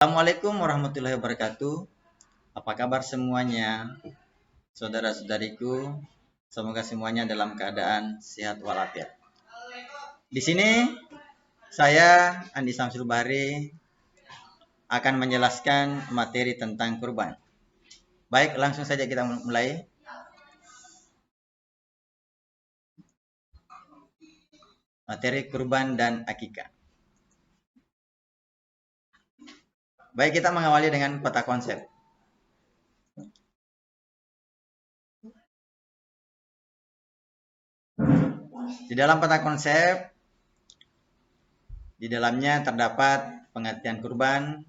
Assalamualaikum warahmatullahi wabarakatuh. Apa kabar semuanya, saudara-saudariku? Semoga semuanya dalam keadaan sehat walafiat. Di sini saya Andi Samsul Bahri akan menjelaskan materi tentang kurban. Baik, langsung saja kita mulai. Materi kurban dan akikah. Baik, kita mengawali dengan peta konsep. Di dalam peta konsep, di dalamnya terdapat pengertian kurban,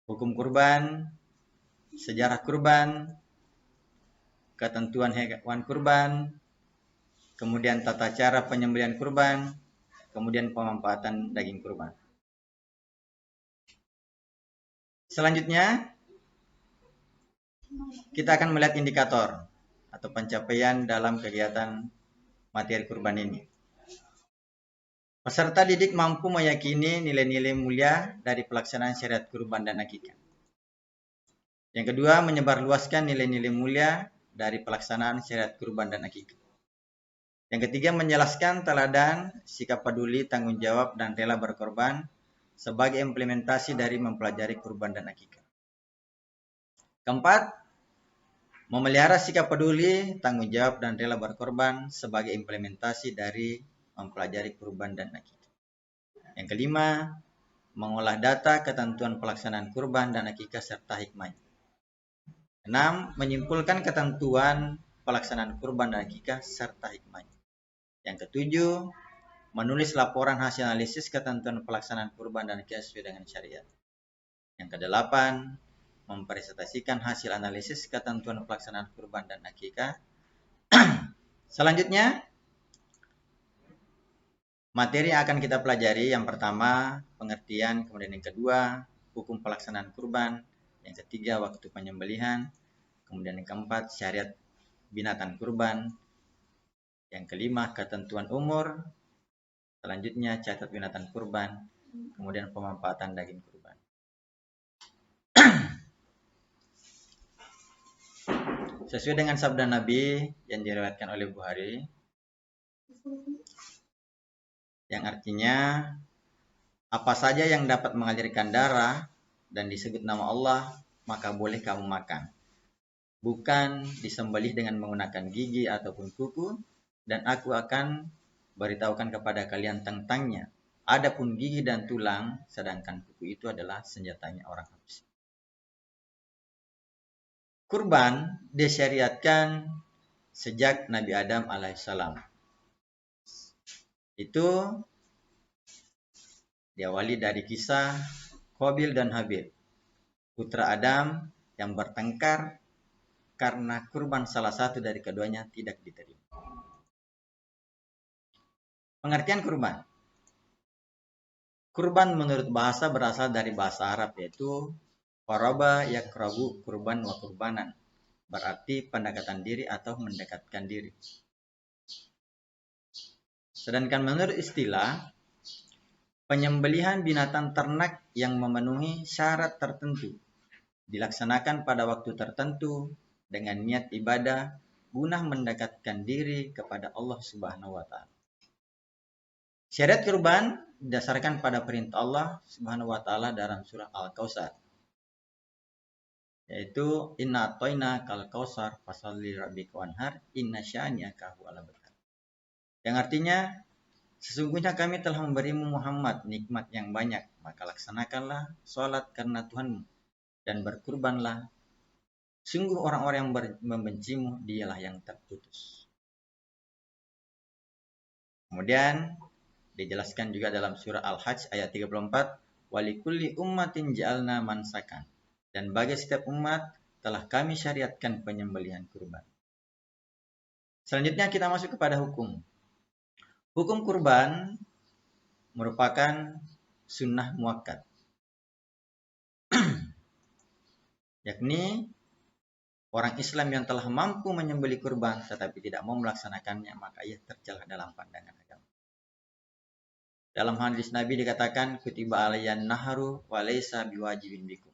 hukum kurban, sejarah kurban, ketentuan hewan kurban, kemudian tata cara penyembelihan kurban, kemudian pemanfaatan daging kurban. Selanjutnya, kita akan melihat indikator atau pencapaian dalam kegiatan materi kurban ini. Peserta didik mampu meyakini nilai-nilai mulia dari pelaksanaan syariat kurban dan akikah. Yang kedua, menyebarluaskan nilai-nilai mulia dari pelaksanaan syariat kurban dan akikah. Yang ketiga, menjelaskan teladan, sikap peduli, tanggung jawab, dan rela berkorban sebagai implementasi dari mempelajari kurban dan akikah. Keempat, memelihara sikap peduli, tanggung jawab, dan rela berkorban sebagai implementasi dari mempelajari kurban dan akikah. Yang kelima, mengolah data ketentuan pelaksanaan kurban dan akikah serta hikmahnya. 6. Menyimpulkan ketentuan pelaksanaan kurban dan akikah serta hikmahnya. Yang ketujuh, menulis laporan hasil analisis ketentuan pelaksanaan kurban dan akikah sesuai dengan syariat. Yang kedelapan, mempresentasikan hasil analisis ketentuan pelaksanaan kurban dan akikah. Selanjutnya, materi yang akan kita pelajari yang pertama, pengertian, kemudian yang kedua, hukum pelaksanaan kurban, yang ketiga, waktu penyembelihan, kemudian yang keempat, syariat binatang kurban, yang kelima, ketentuan umur, selanjutnya catat binatang kurban, kemudian pemanfaatan daging kurban. Sesuai dengan sabda Nabi yang diriwayatkan oleh Bukhari, yang artinya apa saja yang dapat mengalirkan darah dan disebut nama Allah, maka boleh kamu makan. Bukan disembelih dengan menggunakan gigi ataupun kuku, dan aku akan beritahukan kepada kalian tentangnya. Adapun gigi dan tulang, sedangkan kuku itu adalah senjatanya orang habis. Kurban disyariatkan sejak Nabi Adam alaihissalam. Itu diawali dari kisah Qabil dan Habil, putra Adam yang bertengkar karena kurban salah satu dari keduanya tidak diterima. Pengertian kurban. Kurban menurut bahasa berasal dari bahasa Arab, yaitu qaraba yakrabu kurban wa kurbanan, berarti pendekatan diri atau mendekatkan diri. Sedangkan menurut istilah, penyembelihan binatang ternak yang memenuhi syarat tertentu dilaksanakan pada waktu tertentu dengan niat ibadah guna mendekatkan diri kepada Allah Subhanahu wa taala. Syariat kurban didasarkan pada perintah Allah Subhanahu wa taala dalam surah Al-Kautsar, yaitu inna atoina kal kausar fasalli rabbika wanhar inna syani'aka huwal abtar. Yang artinya, sesungguhnya kami telah memberimu Muhammad nikmat yang banyak, maka laksanakanlah sholat karena Tuhanmu dan berkurbanlah. Sungguh orang-orang yang membencimu dialah yang terputus. Kemudian dijelaskan juga dalam surah Al-Hajj ayat 34, walikulli ummatin ja'alna mansakan, dan bagi setiap umat telah kami syariatkan penyembelihan kurban. Selanjutnya kita masuk kepada hukum. Hukum kurban merupakan sunnah muakkad, yakni orang Islam yang telah mampu menyembelih kurban tetapi tidak mau melaksanakannya, maka ia tercela dalam pandangan agama. Dalam hadis Nabi dikatakan kutiba alayyan naharu wa laysa biwajibin bikum.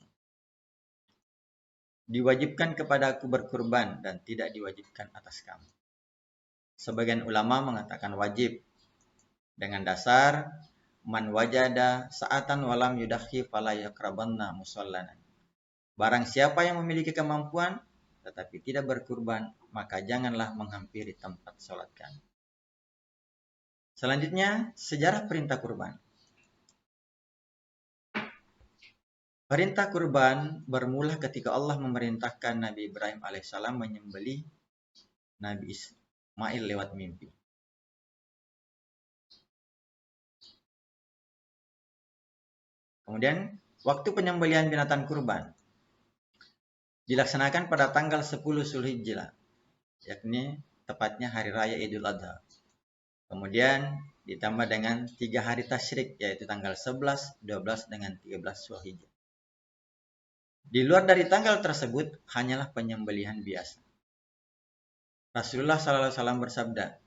Diwajibkan kepadaku berkurban dan tidak diwajibkan atas kamu. Sebagian ulama mengatakan wajib dengan dasar man wajada sa'atan walam yudakhi fala yakrabanna musallana. Barang siapa yang memiliki kemampuan tetapi tidak berkurban, maka janganlah menghampiri tempat sholat kami. Selanjutnya, sejarah perintah kurban. Perintah kurban bermula ketika Allah memerintahkan Nabi Ibrahim alaihissalam menyembelih Nabi Ismail lewat mimpi. Kemudian, waktu penyembelihan binatang kurban dilaksanakan pada tanggal 10 Zulhijjah, yakni tepatnya hari raya Idul Adha. Kemudian ditambah dengan 3 hari tasyrik, yaitu tanggal 11, 12, dengan 13 Zulhijjah. Di luar dari tanggal tersebut hanyalah penyembelihan biasa. Rasulullah SAW bersabda,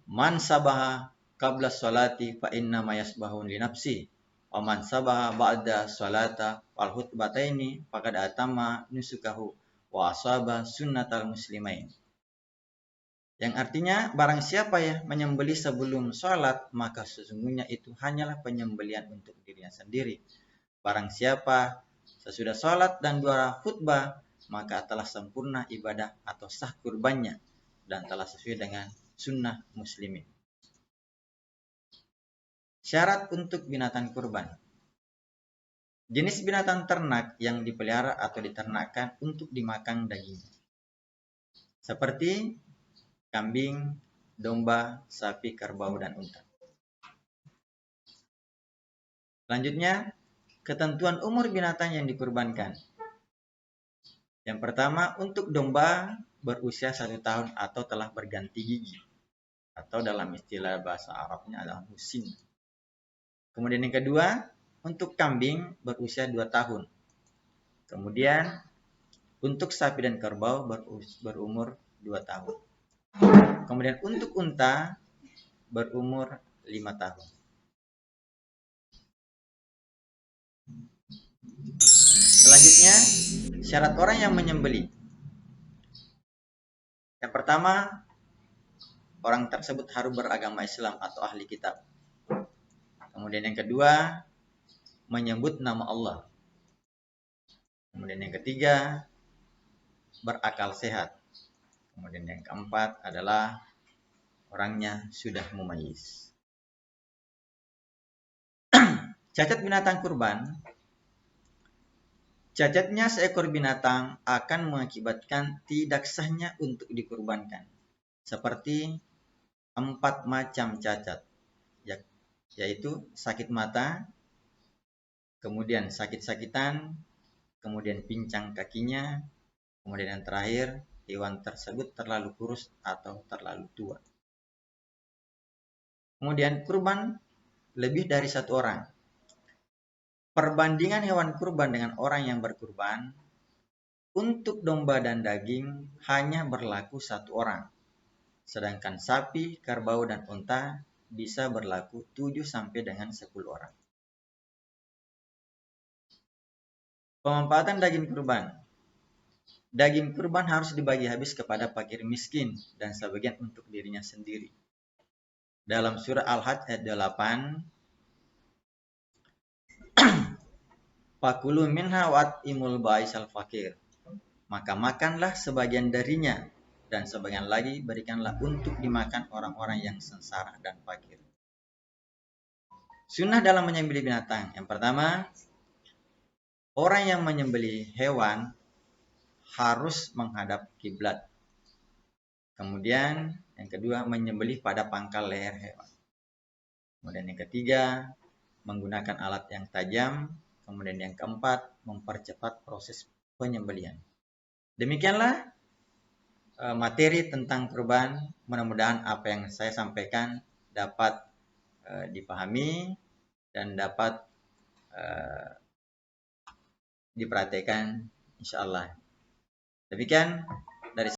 Man sabaha qabla sholati fa inna ma yasbahu li nafsi wa man sabaha ba'da sholata wal hutbataini faqad atama nusukahu wa asaba sunnatal muslimain. Yang artinya barang siapa ya menyembelih sebelum sholat, maka sesungguhnya itu hanyalah penyembelihan untuk dirinya sendiri. Barang siapa sesudah sholat dan 2 khutbah, maka telah sempurna ibadah atau sah kurbannya dan telah sesuai dengan sunnah muslimin. Syarat untuk binatang kurban. Jenis binatang ternak yang dipelihara atau diternakkan untuk dimakan dagingnya. Seperti kambing, domba, sapi, kerbau, dan unta. Selanjutnya, ketentuan umur binatang yang dikurbankan. Yang pertama, untuk domba berusia 1 tahun atau telah berganti gigi, atau dalam istilah bahasa Arabnya adalah musim. Kemudian yang kedua, untuk kambing berusia 2 tahun. Kemudian untuk sapi dan kerbau berumur 2 tahun. Kemudian untuk unta berumur 5 tahun. Selanjutnya, syarat orang yang menyembelih. Yang pertama, orang tersebut harus beragama Islam atau ahli kitab. Kemudian yang kedua, menyebut nama Allah. Kemudian yang ketiga, berakal sehat. Kemudian yang keempat adalah orangnya sudah mumayyiz. Cacat binatang kurban. Cacatnya seekor binatang akan mengakibatkan tidak sahnya untuk dikurbankan. Seperti 4 macam cacat, yaitu sakit mata, kemudian sakit-sakitan, kemudian pincang kakinya, kemudian yang terakhir, hewan tersebut terlalu kurus atau terlalu tua. Kemudian kurban lebih dari 1 orang. Perbandingan hewan kurban dengan orang yang berkurban, untuk domba dan daging hanya berlaku 1 orang. Sedangkan sapi, kerbau, dan unta bisa berlaku 7 sampai dengan 10 orang. Pemanfaatan daging kurban. Daging kurban harus dibagi habis kepada fakir miskin dan sebagian untuk dirinya sendiri. Dalam surah Al-Hajj ayat 8, Fakulu minha wa'imul ba'isal fakir. Maka makanlah sebagian darinya dan sebagian lagi berikanlah untuk dimakan orang-orang yang sengsara dan fakir. Sunnah dalam menyembelih binatang. Yang pertama, orang yang menyembelih hewan harus menghadap kiblat. Kemudian yang kedua, menyembelih pada pangkal leher hewan. Kemudian yang ketiga, menggunakan alat yang tajam. Kemudian yang keempat, mempercepat proses penyembelihan. Demikianlah materi tentang kurban. Mudah-mudahan apa yang saya sampaikan dapat dipahami dan dapat diperhatikan, insyaallah. Demikian dari